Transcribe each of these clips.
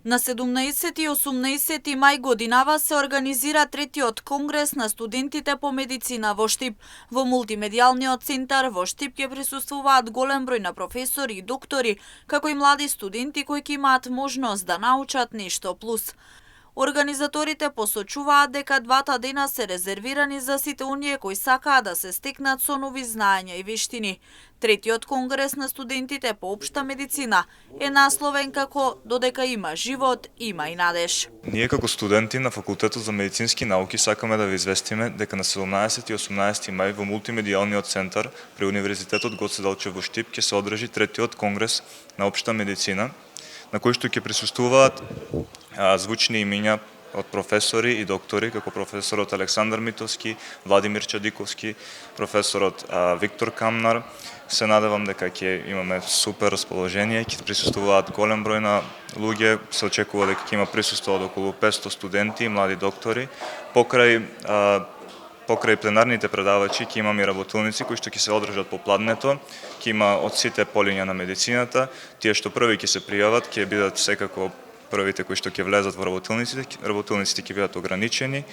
На 17 и 18 мај годинава се организира третиот конгрес на студентите по медицина во Штип. Во мултимедијалниот центар во Штип ќе присуствуваат голем број на професори и доктори, како и млади студенти кои ќе имаат можност да научат нешто плюс. Организаторите посочуваат дека двата дена се резервирани за сите оние кои сакаат да се стекнат со нови знаења и вештини. Третиот конгрес на студентите по општа медицина е насловен како "Додека има живот, има и надеж". Ние како студенти на Факултетот за медицински науки сакаме да ви известиме дека на 17 и 18 мај во мултимедијалниот центар при Универзитетот Гоце Делчев во Штип ќе се одржи третиот конгрес на општа медицина, на кој што ќе присуствуваат звучни имиња од професори и доктори, како професорот Александар Митовски, Владимир Чадиковски, професорот Виктор Камнар. Се надевам дека ќе имаме супер расположение, ќе присуствуваат голем број на луѓе, се очекува дека ќе има присуство од околу 500 студенти и млади доктори. Покрај пленарните предавачи ќе имаме и работилници кои што ќе се одржат попладнето, ќе има од сите полиња на медицината, тие што први ќе се пријават ќе бидат секако првите кои што ќе влезат во работилниците ќе бидат ограничени.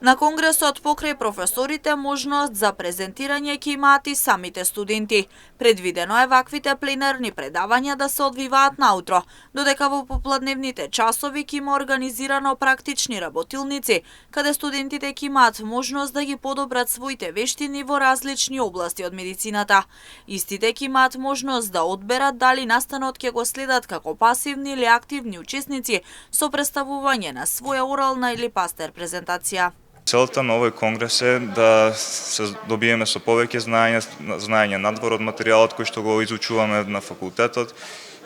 На конгресот покрај професорите можност за презентирање ќе имаат и самите студенти. Предвидено е ваквите пленарни предавања да се одвиваат наутро, додека во попладневните часови ќе има организирано практични работилници, каде студентите ќе имаат можност да ги подобрат своите вештини во различни области од медицината. Истите ќе имаат можност да одберат дали настанот ќе го следат како пасивни или активни учесници со представување на своја орална или пастер презентација. Целта на овој конгрес е да се добиеме со повеќе знаење надвор од материјалот кој што го изучуваме на факултетот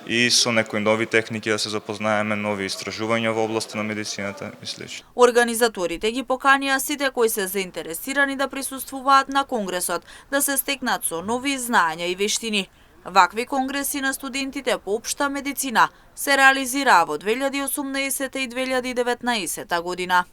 и со некои нови техники да се запознаеме, нови истражувања во областа на медицината и слично. Организаторите ги поканија сите кои се заинтересирани да присуствуваат на конгресот, да се стекнат со нови знаења и вештини. Вакви конгреси на студентите по општа медицина се реализираа во 2018 и 2019 година.